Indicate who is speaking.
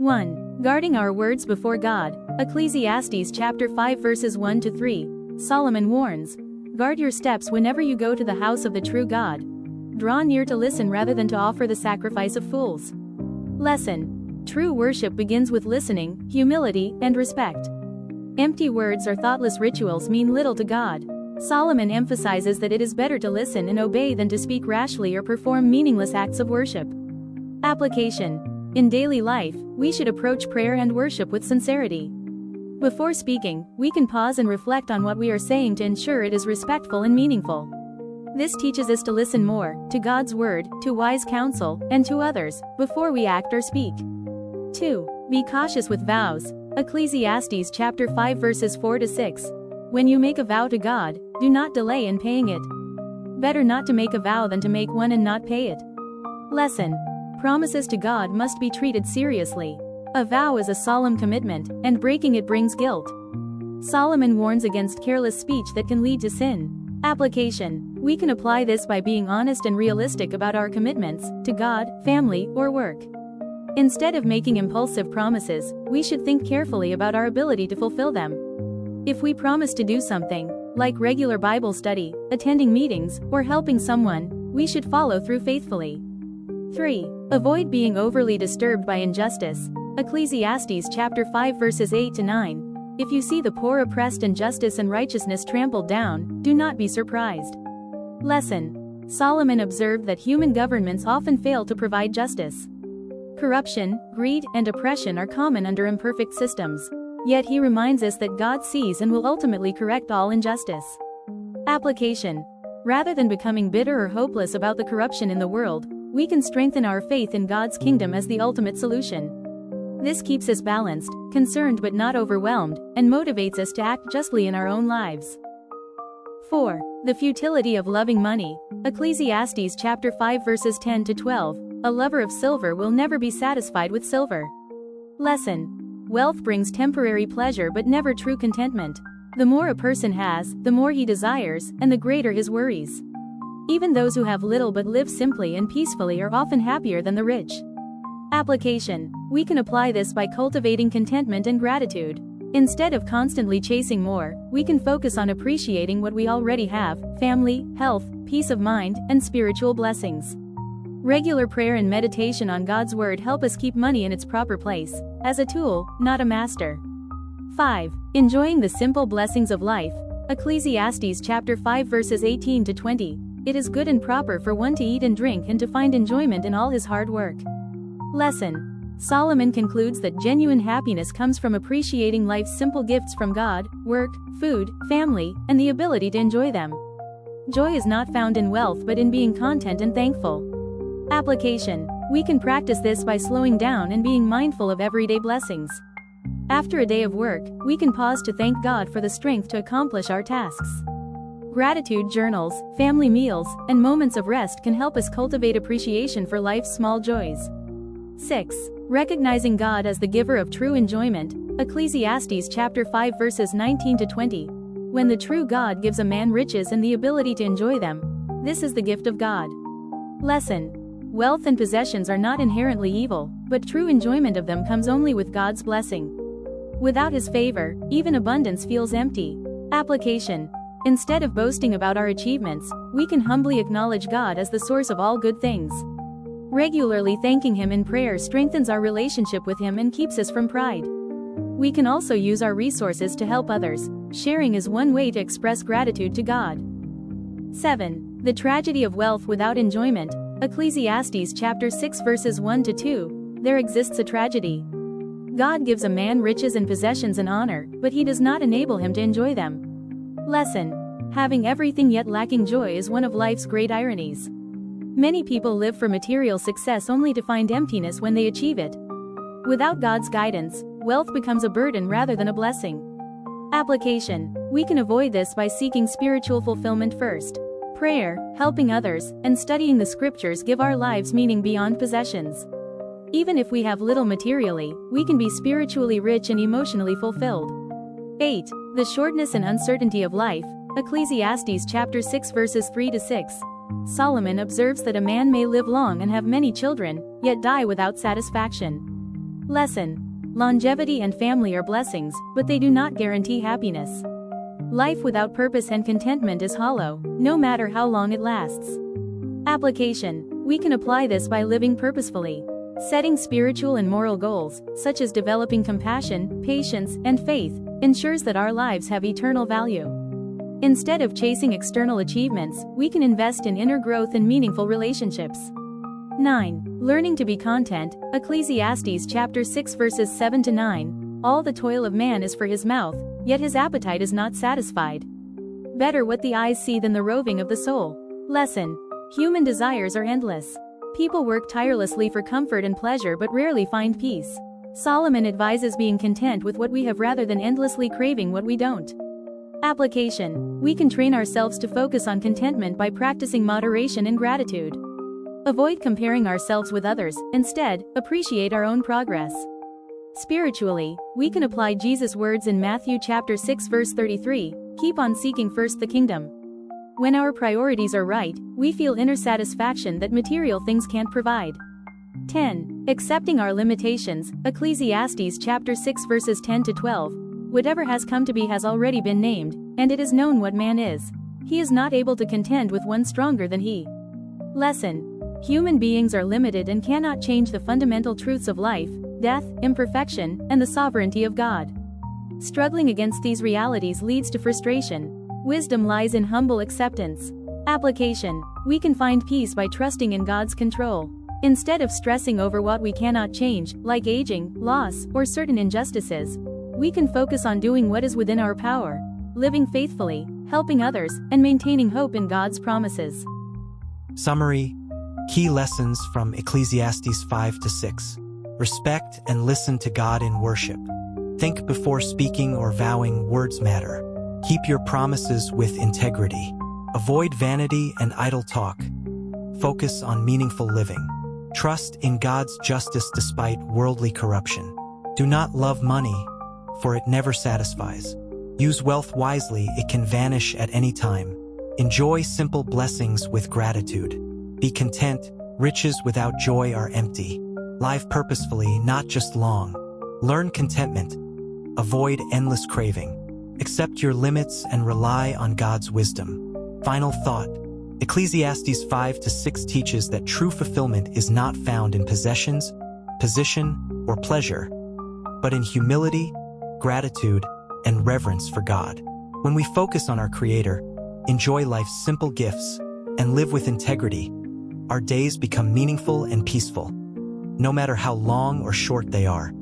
Speaker 1: 1. Guarding our words before God. Ecclesiastes chapter 5 verses 1 to 3. Solomon warns, guard your steps whenever you go to the house of the true God. Draw near to listen rather than to offer the sacrifice of fools. Lesson. True worship begins with listening, humility, and respect. Empty words or thoughtless rituals mean little to God. Solomon emphasizes that it is better to listen and obey than to speak rashly or perform meaningless acts of worship. Application. In daily life, we should approach prayer and worship with sincerity. Before speaking, we can pause and reflect on what we are saying to ensure it is respectful and meaningful. This teaches us to listen more, to God's word, to wise counsel, and to others, before we act or speak. 2. Be cautious with vows. Ecclesiastes chapter 5 verses 4 to 6. When you make a vow to God, do not delay in paying it. Better not to make a vow than to make one and not pay it. Lesson. Promises to God must be treated seriously. A vow is a solemn commitment, and breaking it brings guilt. Solomon warns against careless speech that can lead to sin. Application. We can apply this by being honest and realistic about our commitments, to God, family, or work. Instead of making impulsive promises, we should think carefully about our ability to fulfill them. If we promise to do something, like regular Bible study, attending meetings, or helping someone, we should follow through faithfully. 3. Avoid being overly disturbed by injustice. Ecclesiastes chapter 5 verses 8 to 9. If you see the poor oppressed and justice and righteousness trampled down, do not be surprised. Lesson. Solomon observed that human governments often fail to provide justice. Corruption, greed, and oppression are common under imperfect systems. Yet he reminds us that God sees and will ultimately correct all injustice. Application. Rather than becoming bitter or hopeless about the corruption in the world, we can strengthen our faith in God's kingdom as the ultimate solution. This keeps us balanced, concerned but not overwhelmed, and motivates us to act justly in our own lives. 4. The futility of loving money. Ecclesiastes chapter 5 verses 10 to 12. A lover of silver will never be satisfied with silver. Lesson. Wealth brings temporary pleasure but never true contentment. The more a person has, the more he desires, and the greater his worries. Even those who have little but live simply and peacefully are often happier than the rich. Application. We can apply this by cultivating contentment and gratitude. Instead of constantly chasing more, we can focus on appreciating what we already have: family, health, peace of mind, and spiritual blessings. Regular prayer and meditation on God's word help us keep money in its proper place, as a tool, not a master. 5. Enjoying the simple blessings of life. Ecclesiastes chapter 5 verses 18 to 20. It is good and proper for one to eat and drink and to find enjoyment in all his hard work. Lesson. Solomon concludes that genuine happiness comes from appreciating life's simple gifts from God: work, food, family, and the ability to enjoy them. Joy is not found in wealth but in being content and thankful. Application. We can practice this by slowing down and being mindful of everyday blessings. After a day of work, we can pause to thank God for the strength to accomplish our tasks. Gratitude journals, family meals, and moments of rest can help us cultivate appreciation for life's small joys. 6. Recognizing God as the giver of true enjoyment. Ecclesiastes chapter 5 verses 19 to 20. When the true God gives a man riches and the ability to enjoy them, this is the gift of God. Lesson. Wealth and possessions are not inherently evil, but true enjoyment of them comes only with God's blessing. Without His favor, even abundance feels empty. Application. Instead of boasting about our achievements, we can humbly acknowledge God as the source of all good things. Regularly thanking Him in prayer strengthens our relationship with Him and keeps us from pride. We can also use our resources to help others. Sharing is one way to express gratitude to God. 7. The tragedy of wealth without enjoyment. Ecclesiastes chapter 6 verses 1 to 2. There exists a tragedy. God gives a man riches and possessions and honor, but He does not enable him to enjoy them. Lesson. Having everything yet lacking joy is one of life's great ironies. Many people live for material success only to find emptiness when they achieve it. Without God's guidance, wealth becomes a burden rather than a blessing. Application. We can avoid this by seeking spiritual fulfillment first. Prayer, helping others, and studying the scriptures give our lives meaning beyond possessions. Even if we have little materially, we can be spiritually rich and emotionally fulfilled. 8. The shortness and uncertainty of life. Ecclesiastes chapter 6 verses 3 to 6. Solomon observes that a man may live long and have many children, yet die without satisfaction. Lesson. Longevity and family are blessings, but they do not guarantee happiness. Life without purpose and contentment is hollow, no matter how long it lasts. Application. We can apply this by living purposefully. Setting spiritual and moral goals, such as developing compassion, patience, and faith, ensures that our lives have eternal value. Instead of chasing external achievements, we can invest in inner growth and meaningful relationships. 9. Learning to be content. Ecclesiastes chapter 6 verses 7 to 9. All the toil of man is for his mouth, yet his appetite is not satisfied. Better what the eyes see than the roving of the soul. Lesson. Human desires are endless. People work tirelessly for comfort and pleasure but rarely find peace. Solomon advises being content with what we have rather than endlessly craving what we don't. Application. We can train ourselves to focus on contentment by practicing moderation and gratitude. Avoid comparing ourselves with others, instead, appreciate our own progress. Spiritually, we can apply Jesus' words in Matthew chapter 6 verse 33, keep on seeking first the kingdom. When our priorities are right, we feel inner satisfaction that material things can't provide. 10. Accepting our limitations. Ecclesiastes chapter 6 verses 10 to 12. Whatever has come to be has already been named, and it is known what man is. He is not able to contend with one stronger than he. Lesson. Human beings are limited and cannot change the fundamental truths of life, death, imperfection, and the sovereignty of God. Struggling against these realities leads to frustration. Wisdom lies in humble acceptance. Application. We can find peace by trusting in God's control. Instead of stressing over what we cannot change, like aging, loss, or certain injustices, we can focus on doing what is within our power, living faithfully, helping others, and maintaining hope in God's promises.
Speaker 2: Summary. Key lessons from Ecclesiastes 5 to 6. Respect and listen to God in worship. Think before speaking or vowing, words matter. Keep your promises with integrity. Avoid vanity and idle talk. Focus on meaningful living. Trust in God's justice despite worldly corruption. Do not love money, for it never satisfies. Use wealth wisely, it can vanish at any time. Enjoy simple blessings with gratitude. Be content, riches without joy are empty. Live purposefully, not just long. Learn contentment. Avoid endless craving. Accept your limits and rely on God's wisdom. Final thought. Ecclesiastes 5 to 6 teaches that true fulfillment is not found in possessions, position, or pleasure, but in humility, gratitude, and reverence for God. When we focus on our Creator, enjoy life's simple gifts, and live with integrity, our days become meaningful and peaceful, no matter how long or short they are.